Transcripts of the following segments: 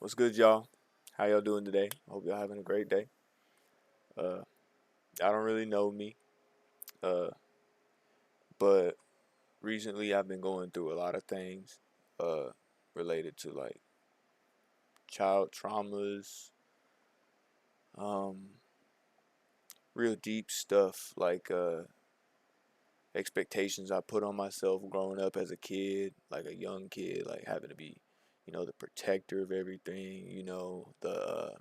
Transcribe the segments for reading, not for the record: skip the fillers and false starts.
What's good, y'all? How y'all doing today? Hope y'all having a great day. Uh, I don't really know me, uh, but recently I've been going through a lot of things, uh, related to like child traumas, um, real deep stuff like expectations I put on myself growing up as a kid, like a young kid, like having to be, the protector of everything, the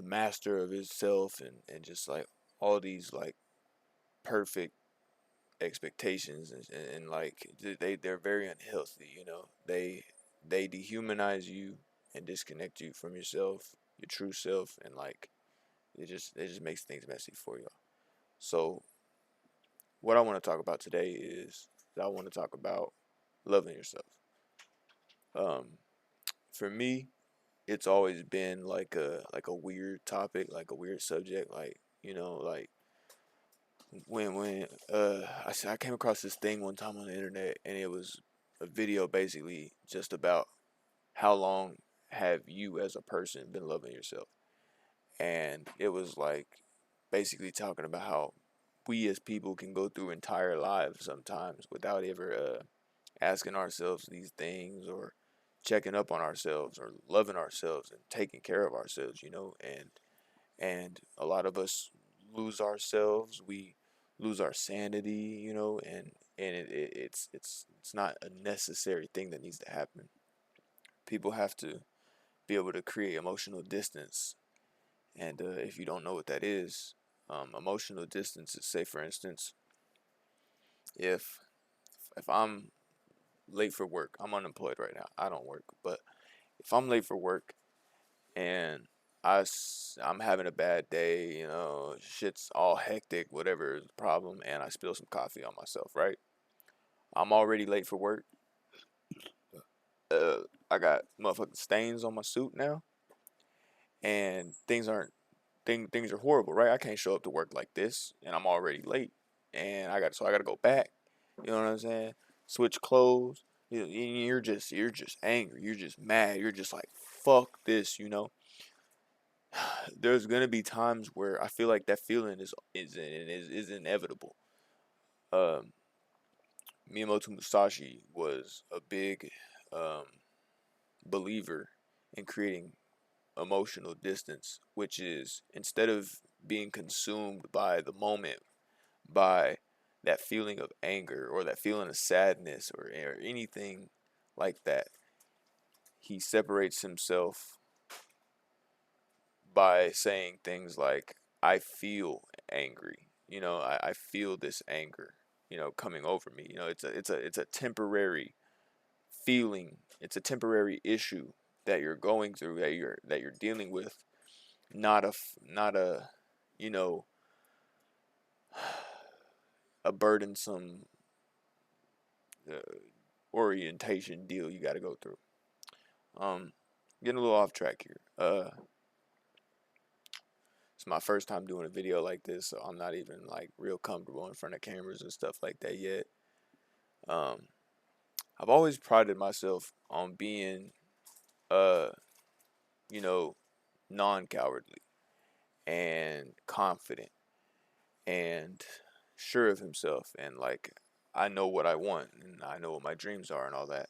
master of himself, and just like all these like perfect expectations, and like they're very unhealthy. They dehumanize you and disconnect you from yourself, your true self, and like it just makes things messy for you. So what I want to talk about today is I want to talk about loving yourself. um for me, it's always been like a weird topic, like a weird subject, like like when I came across this thing one time on the internet, and it was a video basically just about how long have you as a person been loving yourself. And it was like basically talking about how we as people can go through entire lives sometimes without ever asking ourselves these things, or checking up on ourselves, or loving ourselves and taking care of ourselves, and a lot of us lose ourselves. We lose our sanity, and it's not a necessary thing that needs to happen. People have to be able to create emotional distance. And if you don't know what that is, emotional distance is, say for instance, if I'm late for work, I'm unemployed right now, I don't work, but if I'm late for work and I'm having a bad day, shit's all hectic, whatever is the problem, and I spill some coffee on myself, right? I'm already late for work. Uh, I got motherfucking stains on my suit now, and things are horrible, right? I can't show up to work like this, and I'm already late, and I gotta go back. You know what I'm saying? Switch clothes. You're just angry. You're just mad. You're just like fuck this. There's gonna be times where I feel like that feeling is inevitable. Um, Miyamoto Musashi was a big um, believer in creating emotional distance, which is instead of being consumed by the moment, by that feeling of anger or that feeling of sadness, or anything like that, he separates himself by saying things like, I feel angry. I feel this anger, coming over me. It's a temporary feeling. It's a temporary issue that you're going through, that you're dealing with, not a you know a burdensome uh, orientation deal you got to go through. Um, Getting a little off track here. It's my first time doing a video like this, so I'm not even like real comfortable in front of cameras and stuff like that yet. Um, I've always prided myself on being, uh, you know, non-cowardly and confident and sure of himself, and like I know what I want and I know what my dreams are and all that.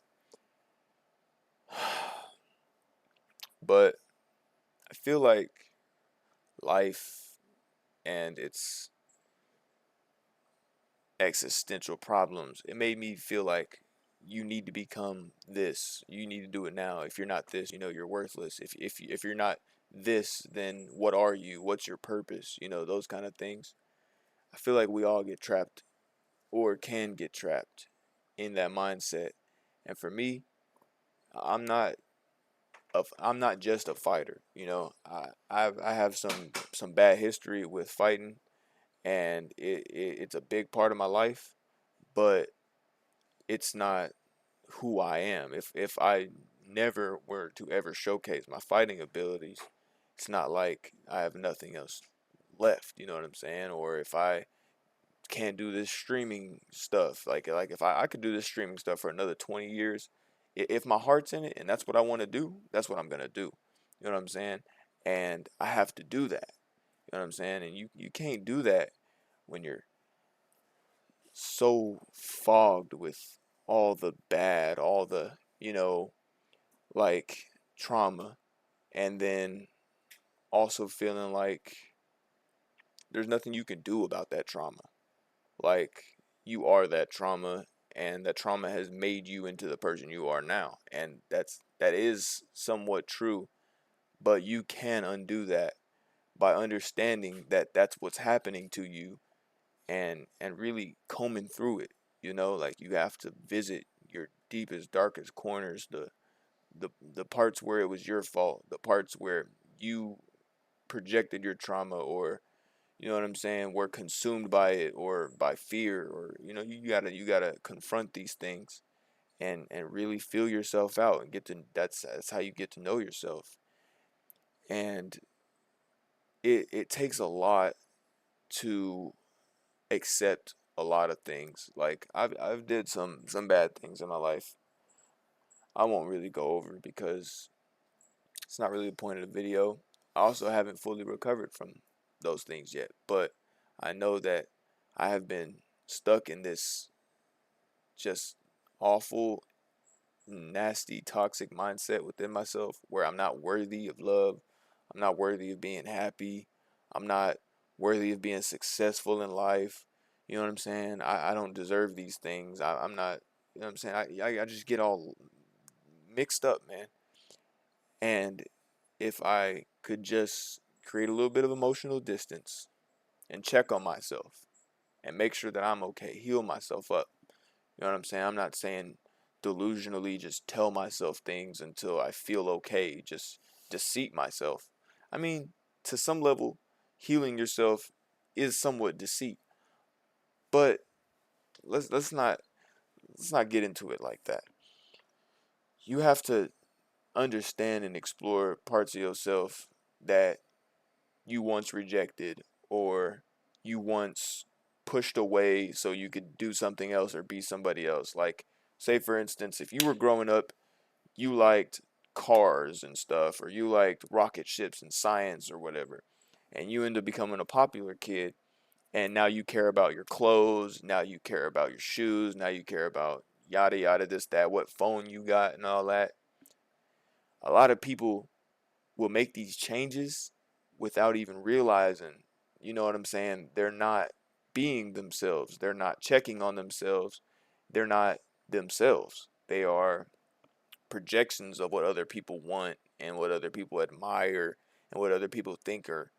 But I feel like life and its existential problems, it made me feel like you need to become this. You need to do it now. If you're not this, you're worthless. If you're not this, then what are you? What's your purpose? Those kind of things. I feel like we all get trapped, or can get trapped, in that mindset. And for me, I'm not I'm not just a fighter. I have some bad history with fighting, and it's a big part of my life, but it's not who I am. If I never were to ever showcase my fighting abilities, it's not like I have nothing else left. You know what I'm saying? Or if I can't do this streaming stuff, like if I could do this streaming stuff for another 20 years, If my heart's in it and that's what I want to do, that's what I'm gonna do. You know what I'm saying? And I have to do that. You know what I'm saying? And you can't do that when you're so fogged with all the bad, all the, like trauma, and then also feeling like there's nothing you can do about that trauma. Like you are that trauma, and that trauma has made you into the person you are now. And that is somewhat true, but you can undo that by understanding that that's what's happening to you, and really combing through it. Like you have to visit your deepest, darkest corners, the parts where it was your fault, the parts where you projected your trauma, or you know what I'm saying, were consumed by it or by fear, or you gotta confront these things and really feel yourself out and get to that's how you get to know yourself. And it takes a lot to accept a lot of things. Like I've did some bad things in my life. I won't really go over because it's not really the point of the video. I also haven't fully recovered from those things yet, but I know that I have been stuck in this just awful, nasty, toxic mindset within myself where I'm not worthy of love. I'm not worthy of being happy. I'm not worthy of being successful in life. You know what I'm saying? I don't deserve these things. I'm not, you know what I'm saying? I just get all mixed up, man. And if I could just create a little bit of emotional distance and check on myself and make sure that I'm okay, heal myself up. You know what I'm saying? I'm not saying delusionally just tell myself things until I feel okay, just deceit myself. I mean, to some level, healing yourself is somewhat deceit, but let's not get into it like that. You have to understand and explore parts of yourself that you once rejected, or you once pushed away so you could do something else or be somebody else. Like, say for instance, if you were growing up, you liked cars and stuff, or you liked rocket ships and science or whatever, and you end up becoming a popular kid, and now you care about your clothes, now you care about your shoes, now you care about yada yada, this, that, what phone you got, and all that. A lot of people will make these changes without even realizing, you know what I'm saying, they're not being themselves. They're not checking on themselves. They're not themselves. They are projections of what other people want and what other people admire and what other people think are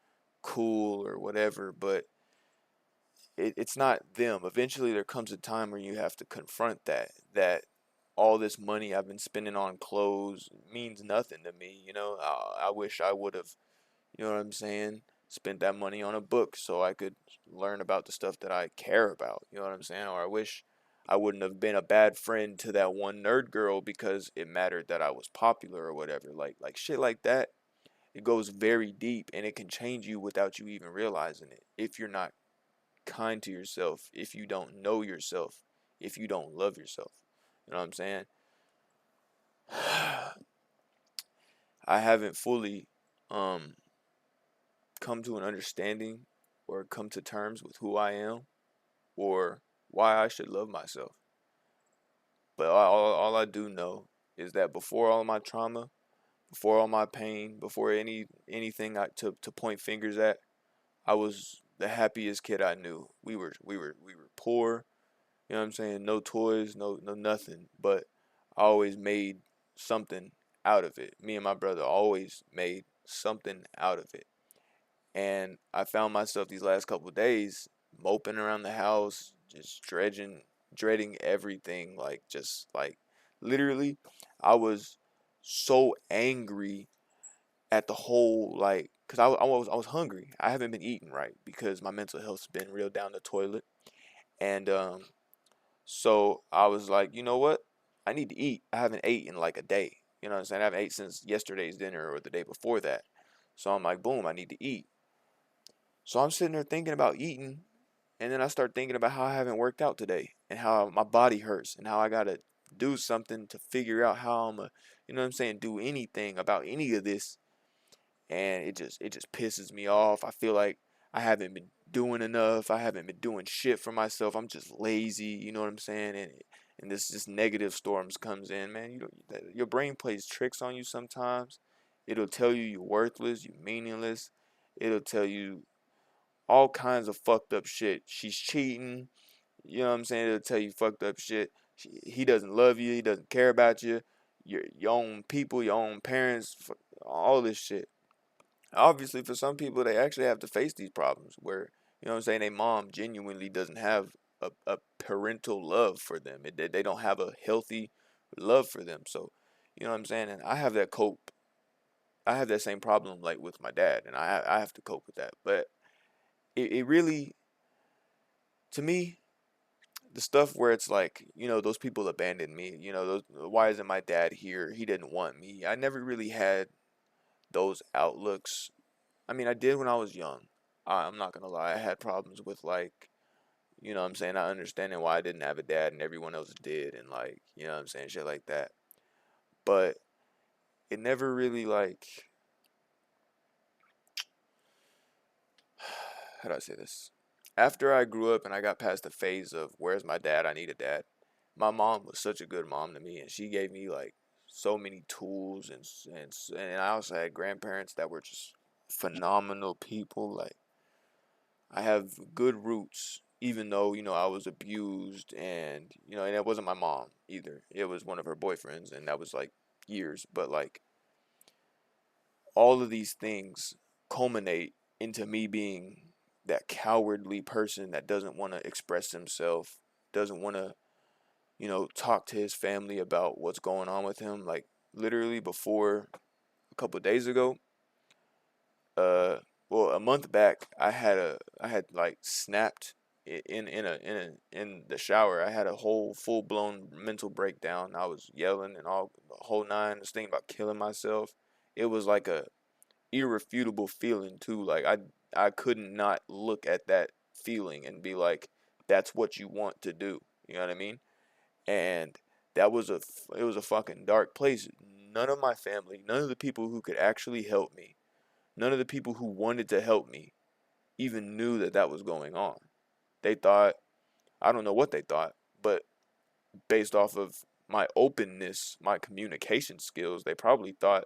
cool or whatever, but it's not them. Eventually there comes a time where you have to confront that all this money I've been spending on clothes means nothing to me. I wish I would have, you know what I'm saying, spent that money on a book so I could learn about the stuff that I care about. You know what I'm saying? Or I wish I wouldn't have been a bad friend to that one nerd girl because it mattered that I was popular or whatever. Like shit like that. It goes very deep and it can change you without you even realizing it. If you're not kind to yourself, if you don't know yourself, if you don't love yourself. You know what I'm saying? I haven't fully um come to an understanding or come to terms with who I am or why I should love myself. But all I do know is that before all my trauma, before all my pain, before anything to point fingers at, I was the happiest kid I knew. We were poor, you know what I'm saying? No toys, no nothing, but I always made something out of it. Me and my brother always made something out of it. And I found myself these last couple of days moping around the house, just dreading everything. Like, just like literally, I was so angry at the whole, like, because I was hungry. I haven't been eating right because my mental health's been real down the toilet. And so I was like, you know what? I need to eat. I haven't ate in like a day. You know what I'm saying? I haven't ate since yesterday's dinner or the day before that. So I'm like, boom, I need to eat. So I'm sitting there thinking about eating, and then I start thinking about how I haven't worked out today and how my body hurts and how I gotta do something to figure out how I'm a, you know what I'm saying, do anything about any of this, and it just pisses me off. I feel like I haven't been doing enough. I haven't been doing shit for myself. I'm just lazy, you know what I'm saying? And this just negative storms comes in, man. Your brain plays tricks on you sometimes. It'll tell you you're worthless, you're meaningless. It'll tell you all kinds of fucked up shit. She's cheating. You know what I'm saying? It'll tell you fucked up shit. He doesn't love you. He doesn't care about you. Your own people, your own parents, all this shit. Obviously, for some people, they actually have to face these problems where, you know what I'm saying, their mom genuinely doesn't have a parental love for them. They don't have a healthy love for them. So, you know what I'm saying? And I have that cope. I have that same problem like with my dad, and I have to cope with that. But it really, to me, the stuff where it's like, those people abandoned me. Why isn't my dad here? He didn't want me. I never really had those outlooks. I mean, I did when I was young. I'm not gonna lie. I had problems with, like, you know what I'm saying, not understanding why I didn't have a dad and everyone else did, and, like, you know what I'm saying, shit like that. But it never really, like, how do I say this? After I grew up and I got past the phase of where's my dad, I need a dad. My mom was such a good mom to me, and she gave me, like, so many tools, and I also had grandparents that were just phenomenal people. Like, I have good roots, even though, I was abused, and it wasn't my mom either. It was one of her boyfriends, and that was, like, years. But, like, all of these things culminate into me being that cowardly person that doesn't want to express himself, doesn't want to, talk to his family about what's going on with him. Like, literally before a couple of days ago, uh well, a month back, I had like snapped in the shower. I had a whole full blown mental breakdown. I was yelling and all the whole nine, just thinking about killing myself. It was like a irrefutable feeling too. Like, I couldn't not look at that feeling and be like, that's what you want to do. You know what I mean? And that was it was a fucking dark place. None of my family, none of the people who could actually help me, none of the people who wanted to help me even knew that that was going on. They thought, I don't know what they thought, but based off of my openness, my communication skills, they probably thought,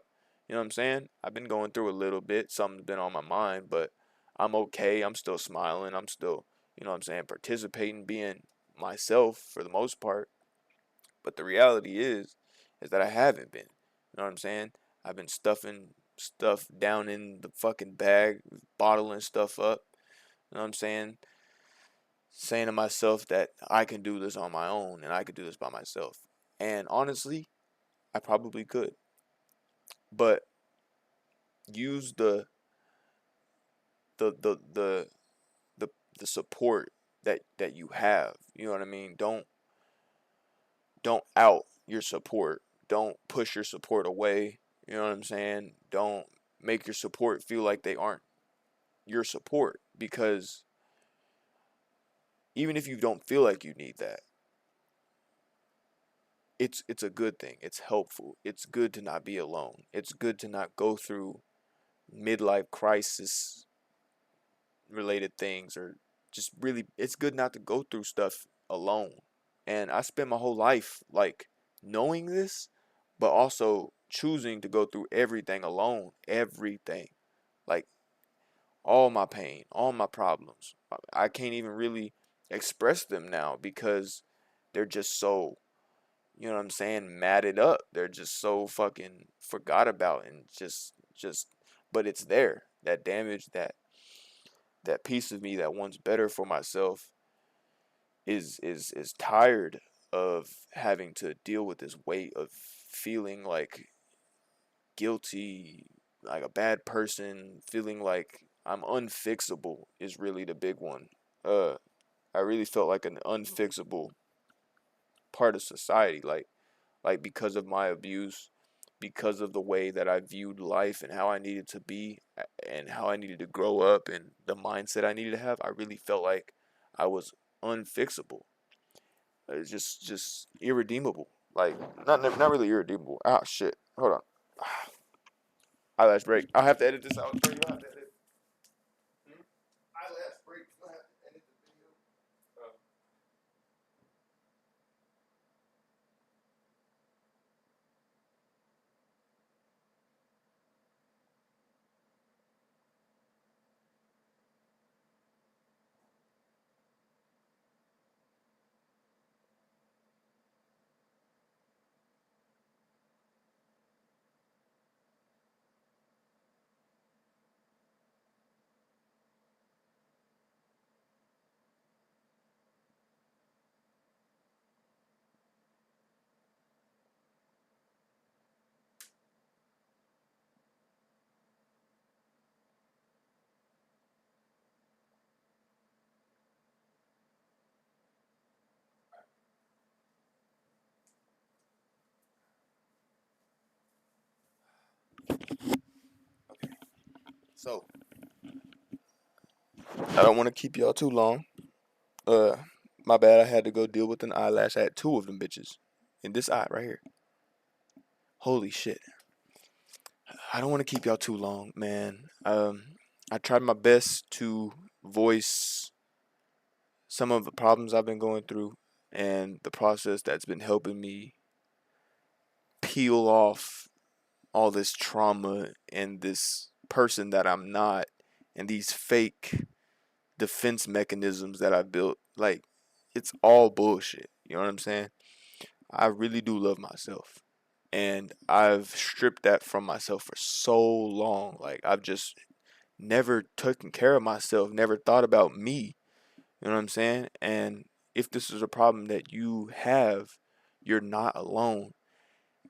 you know what I'm saying? I've been going through a little bit, something's been on my mind, but I'm okay. I'm still smiling. I'm still, you know what I'm saying, participating, being myself for the most part. But the reality is that I haven't been. You know what I'm saying? I've been stuffing stuff down in the fucking bag, bottling stuff up. You know what I'm saying? Saying to myself that I can do this on my own and I could do this by myself. And honestly, I probably could. But use the the the the support that you have. You know what I mean? Don't out your support. Don't push your support away. You know what I'm saying? Don't make your support feel like they aren't your support, because even if you don't feel like you need that, it's a good thing. It's helpful. It's good to not be alone. It's good to not go through midlife crisis related things, or just really, it's good not to go through stuff alone. And I spent my whole life, like, knowing this, but also choosing to go through everything alone. Everything. Like, all my pain, all my problems. I can't even really express them now because they're just so, you know what I'm saying, matted up. They're just so fucking forgot about, and just but it's there. That damage, that piece of me that wants better for myself is tired of having to deal with this weight of feeling like guilty, like a bad person, feeling like I'm unfixable is really the big one. Uh, I really felt like an unfixable part of society, like because of my abuse, because of the way that I viewed life and how I needed to be and how I needed to grow up and the mindset I needed to have. I really felt like I was unfixable. It's just irredeemable. Like not really irredeemable. Ah shit. Hold on. Eyelash break. I'll have to edit this out for you. I'll have to edit. Hmm? Eyelash break. You'll have to edit the video. So I don't want to keep y'all too long. Uh, my bad. I had to go deal with an eyelash. I had two of them bitches in this eye right here. Holy shit. I don't want to keep y'all too long, man. I tried my best to voice some of the problems I've been going through and the process that's been helping me peel off all this trauma and this person that I'm not and these fake defense mechanisms that I built. Like, it's all bullshit. You know what I'm saying? I really do love myself. And I've stripped that from myself for so long. Like, I've just never taken care of myself, never thought about me. You know what I'm saying? And if this is a problem that you have, you're not alone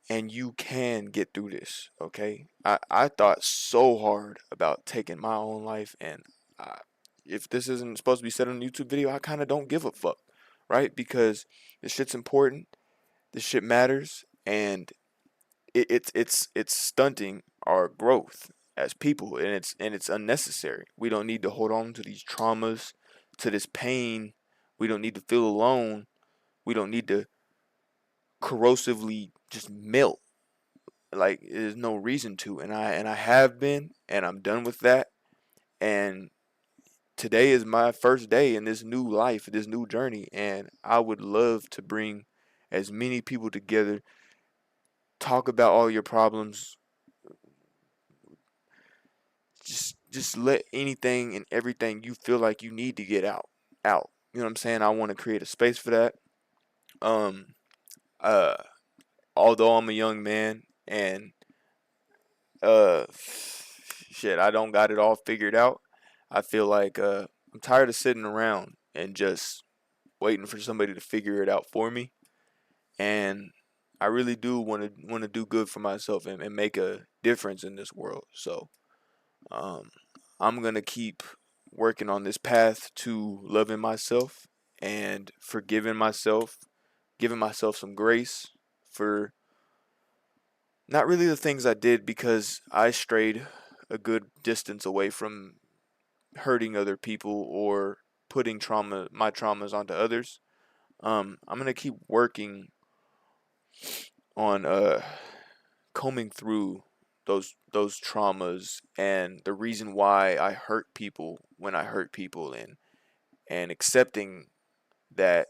and you can get through this, okay? I thought so hard about taking my own life, and I, if this isn't supposed to be said on a YouTube video, I kind of don't give a fuck, right? Because this shit's important, this shit matters, and it's stunting our growth as people, and it's unnecessary. We don't need to hold on to these traumas, to this pain. We don't need to feel alone. We don't need to corrosively just melt. Like, there's no reason to, and I have been, and I'm done with that. And today is my first day in this new life, this new journey, and I would love to bring as many people together, talk about all your problems, just let anything and everything you feel like you need to get out. You know what I'm saying? I want to create a space for that. Um uh Although I'm a young man and shit, I don't got it all figured out. I feel like I'm tired of sitting around and just waiting for somebody to figure it out for me. And I really do want to do good for myself and make a difference in this world. So um, I'm gonna keep working on this path to loving myself and forgiving myself, giving myself some grace for not really the things I did because I strayed a good distance away from hurting other people or putting my traumas onto others. I'm gonna keep working on combing through those traumas and the reason why I hurt people when I hurt people, and accepting that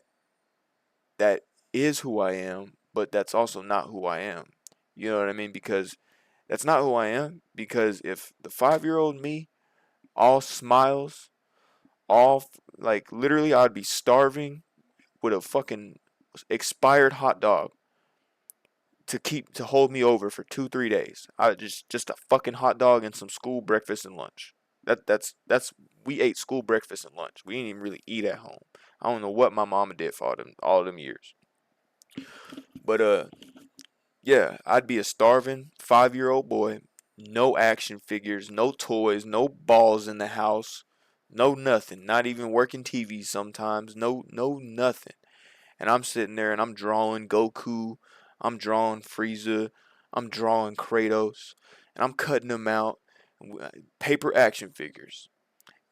that is who I am, but that's also not who I am. You know what I mean? Because that's not who I am. Because if the 5 year old me, all smiles, like literally, I'd be starving with a fucking expired hot dog to hold me over for 2 3 days. I just a fucking hot dog and some school breakfast and lunch. That's we ate school breakfast and lunch. We didn't even really eat at home. I don't know what my mama did for all them years. But yeah, I'd be a starving 5 year old boy, no action figures, no toys, no balls in the house, no nothing, not even working TV sometimes, no nothing. And I'm sitting there and I'm drawing Goku, I'm drawing Frieza, I'm drawing Kratos, and I'm cutting them out, paper action figures.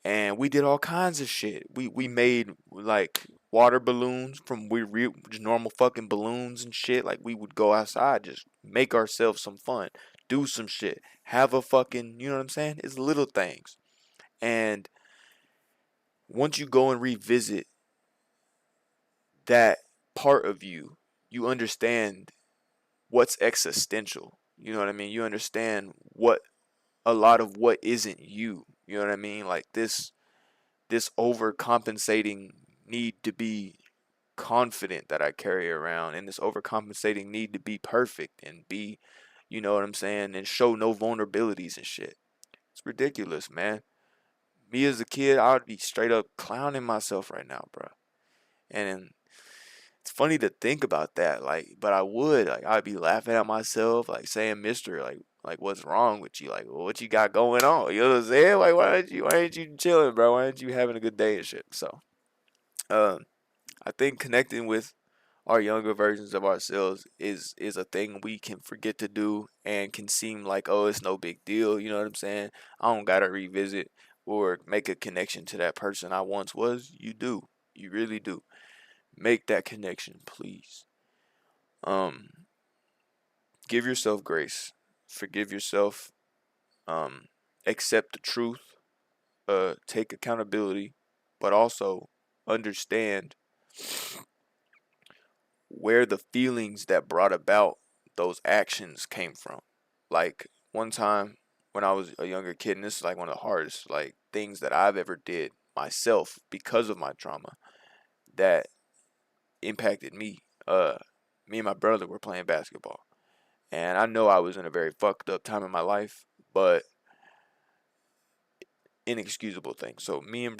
And we did all kinds of shit. We made like water balloons from we real just normal fucking balloons and shit. Like we would go outside, just make ourselves some fun, do some shit, have a fucking, you know what I'm saying? It's little things. And once you go and revisit that part of you, you understand what's existential. You know what I mean? You understand what a lot of what isn't you. You know what I mean? Like this overcompensating need to be confident that I carry around, and this overcompensating need to be perfect and be, you know what I'm saying, and show no vulnerabilities and shit. It's ridiculous, man. Me as a kid, I would be straight up clowning myself right now, bro. And it's funny to think about that, like, but I would, like, I'd be laughing at myself, like saying, "Mister, like, what's wrong with you? Like, what you got going on? You know what I'm saying? Like, why ain't you chilling, bro? Why ain't you having a good day and shit?" So, um, I think connecting with our younger versions of ourselves is a thing we can forget to do and can seem like, oh, it's no big deal. You know what I'm saying? I don't gotta revisit or make a connection to that person I once was. You do. You really do. Make that connection, please. Um, give yourself grace. Forgive yourself. Um, accept the truth. Take accountability, but also understand where the feelings that brought about those actions came from. Like one time when I was a younger kid, and this is like one of the hardest like things that I've ever did myself because of my trauma that impacted me. Me and my brother were playing basketball, and I know I was in a very fucked up time in my life, but inexcusable thing. So me and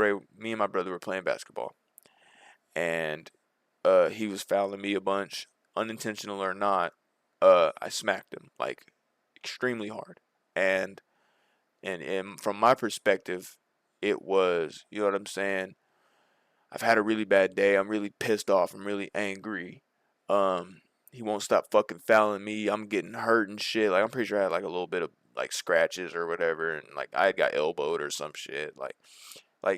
my brother were playing basketball, and he was fouling me a bunch, unintentional or not. I smacked him like extremely hard, and and from my perspective, it was, you know what I'm saying. I've had a really bad day. I'm really pissed off. I'm really angry. Um, he won't stop fucking fouling me. I'm getting hurt and shit. Like I'm pretty sure I had like a little bit of like scratches or whatever, and like I got elbowed or some shit. Like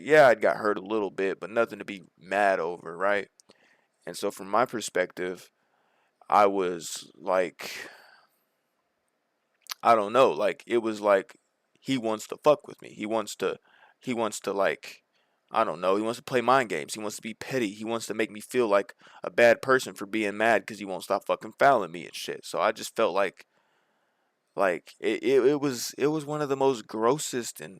yeah, I got hurt a little bit, but nothing to be mad over, right? And so from my perspective, I was like, I don't know, like it was like he wants to fuck with me. He wants to like, I don't know, he wants to play mind games. He wants to be petty. He wants to make me feel like a bad person for being mad because he won't stop fucking fouling me and shit. So I just felt like it was one of the most grossest and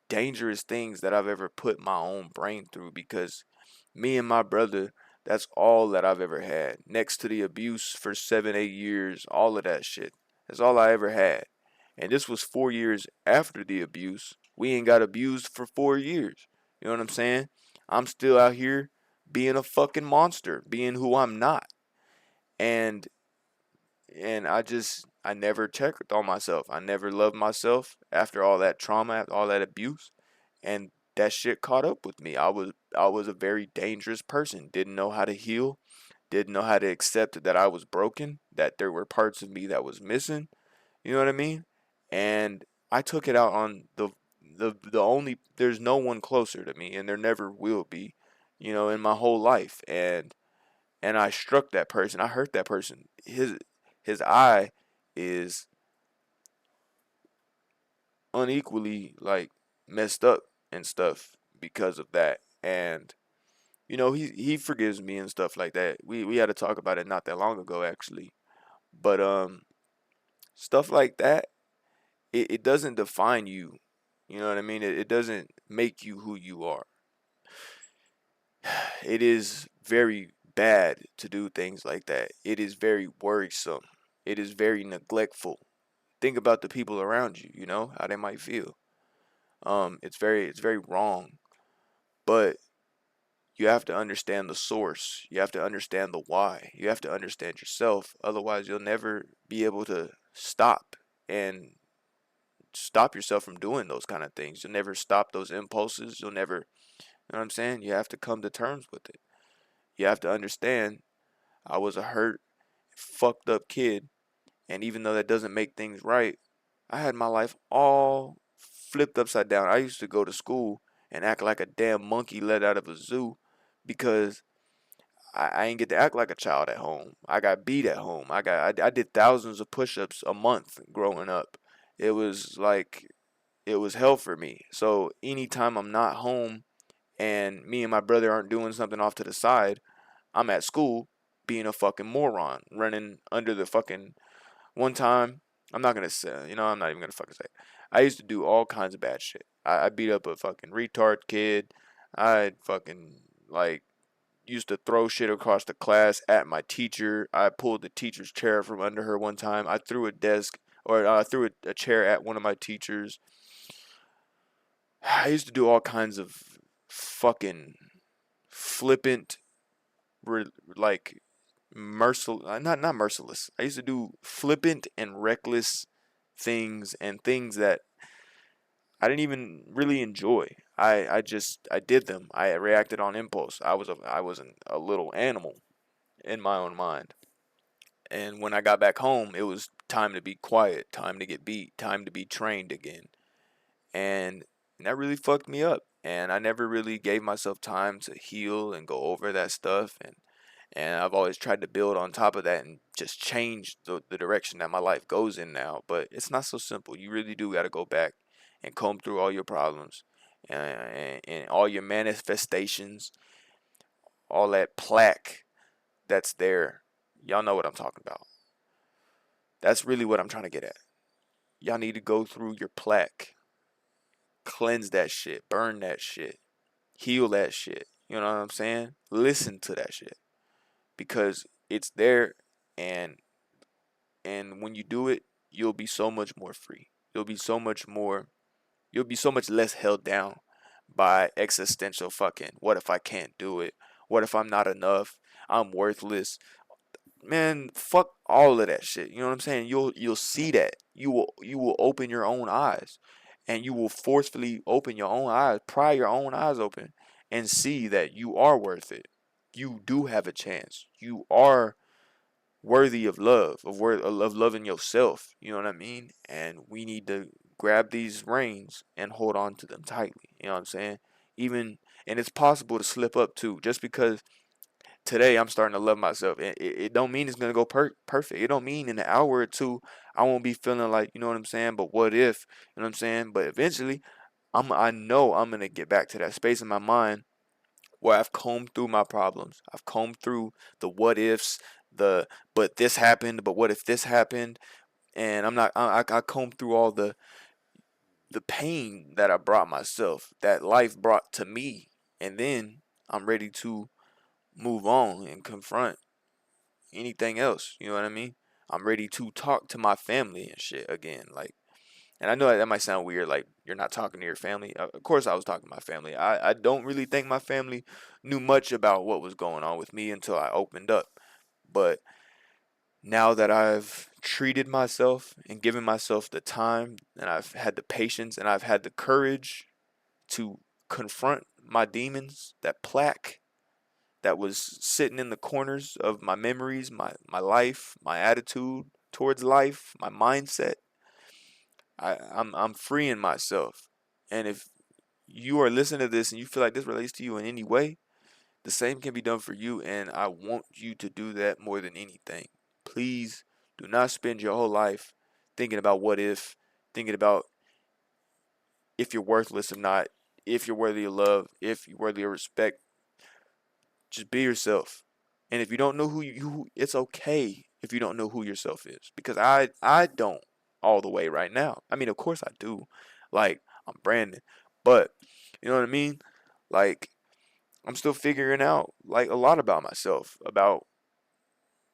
dangerous things that I've ever put my own brain through, because me and my brother, that's all that I've ever had. Next to the abuse for 7, 8 years, all of that shit. That's all I ever had. And this was 4 years after the abuse. We ain't got abused for 4 years. You know what I'm saying? I'm still out here being a fucking monster, being who I'm not. And I never checked on myself. I never loved myself after all that trauma, after all that abuse, and that shit caught up with me. I was a very dangerous person. Didn't know how to heal, didn't know how to accept that I was broken, that there were parts of me that was missing. You know what I mean? And I took it out on the only there's no one closer to me, and there never will be, in my whole life. And I struck that person. I hurt that person. His eye is unequally like messed up and stuff because of that. And he forgives me and stuff like that. We had to talk about it not that long ago actually. But stuff like that, it doesn't define you. You know what I mean? It doesn't make you who you are. It is very bad to do things like that. It is very worrisome. It is very neglectful. Think about the people around you, how they might feel. It's very wrong, but you have to understand the source. You have to understand the why. You have to understand yourself. Otherwise, you'll never be able to and stop yourself from doing those kind of things. You'll never stop those impulses. You'll never, you know what I'm saying? You have to come to terms with it. You have to understand I was a hurt, fucked up kid, and even though that doesn't make things right, I had my life all flipped upside down. I used to go to school and act like a damn monkey let out of a zoo because I ain't get to act like a child at home. I got beat at home. I did thousands of push-ups a month growing up. It was like it was hell for me. So anytime I'm not home and me and my brother aren't doing something off to the side, I'm at school being a fucking moron, running under the fucking one time. I'm not gonna say, I'm not even gonna fucking say it. I used to do all kinds of bad shit. I beat up a fucking retard kid. I fucking like used to throw shit across the class at my teacher. I pulled the teacher's chair from under her one time. I threw a desk or I threw a chair at one of my teachers. I used to do all kinds of fucking flippant, like merciless, not merciless. I used to do flippant and reckless things and things that I didn't even really enjoy. I did them. I reacted on impulse. I was a little animal in my own mind. And when I got back home, it was time to be quiet, time to get beat, time to be trained again. And, and that really fucked me up. And I never really gave myself time to heal and go over that stuff. And I've always tried to build on top of that and just change the direction that my life goes in now. But it's not so simple. You really do got to go back and comb through all your problems and all your manifestations, all that plaque that's there. Y'all know what I'm talking about. That's really what I'm trying to get at. Y'all need to go through your plaque, cleanse that shit, burn that shit, heal that shit. You know what I'm saying? Listen to that shit because it's there, and when you do it, you'll be so much more free. You'll be so much more. You'll be so much less held down by existential fucking. What if I can't do it? What if I'm not enough? I'm worthless. Man, fuck all of that shit. You know what I'm saying? You'll see that. You will open your own eyes, and you will forcefully open your own eyes, pry your own eyes open, and see that you are worth it. You do have a chance. You are worthy of love, of loving yourself. You know what I mean? And we need to grab these reins and hold on to them tightly. You know what I'm saying? Even and it's possible to slip up too. Just because today I'm starting to love myself. It don't mean it's gonna go perfect. It don't mean in an hour or two I won't be feeling like, you know what I'm saying. But what if, you know what I'm saying? But eventually, I know I'm gonna get back to that space in my mind where I've combed through my problems. I've combed through the what ifs, the but this happened, but what if this happened? And I'm not. I combed through all the pain that I brought myself, that life brought to me, and then I'm ready to move on and confront anything else. You know what I mean? I'm ready to talk to my family and shit again. Like, and I know that might sound weird, like you're not talking to your family. Of course, I was talking to my family. I don't really think my family knew much about what was going on with me until I opened up. But now that I've treated myself and given myself the time, and I've had the patience and I've had the courage to confront my demons, that plaque that was sitting in the corners of my memories, my life, my attitude towards life, my mindset. I'm freeing myself. And if you are listening to this and you feel like this relates to you in any way, the same can be done for you. And I want you to do that more than anything. Please do not spend your whole life thinking about what if, thinking about if you're worthless or not, if you're worthy of love, if you're worthy of respect. Just be yourself. And if you don't know it's okay if you don't know who yourself is because I don't all the way right now. I mean, of course I do. Like I'm Brandon, but you know what I mean? Like I'm still figuring out like a lot about myself, about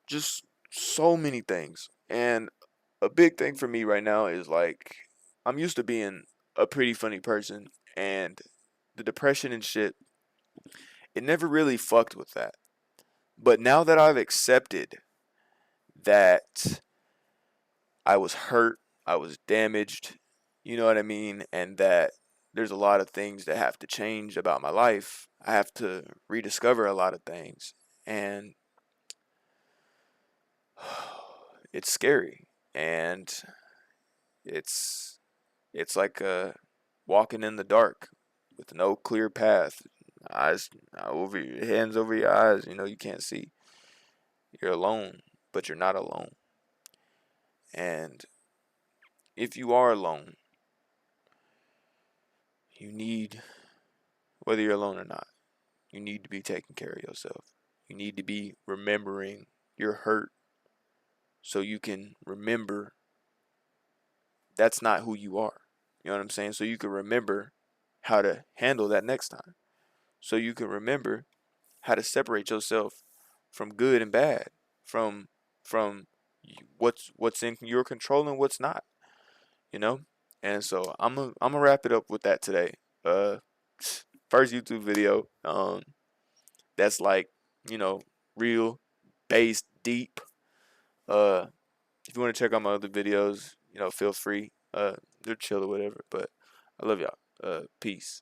just so many things. And a big thing for me right now is like I'm used to being a pretty funny person, and the depression and shit, it never really fucked with that. But now that I've accepted that I was hurt, I was damaged, you know what I mean? And that there's a lot of things that have to change about my life. I have to rediscover a lot of things. And it's scary. And it's like walking in the dark. with no clear path, eyes over your hands over your eyes, you can't see. You're alone, but you're not alone. And if you are alone, you need, whether you're alone or not, you need to be taking care of yourself. You need to be remembering your hurt so you can remember that's not who you are. You know what I'm saying? So you can remember how to handle that next time. So you can remember how to separate yourself from good and bad, from from what's in your control and what's not, you know? And so I'm gonna wrap it up with that today. Uh First YouTube video that's like, you know, real based deep. Uh if you want to check out my other videos, feel free. They're chill or whatever, but I love y'all. Peace.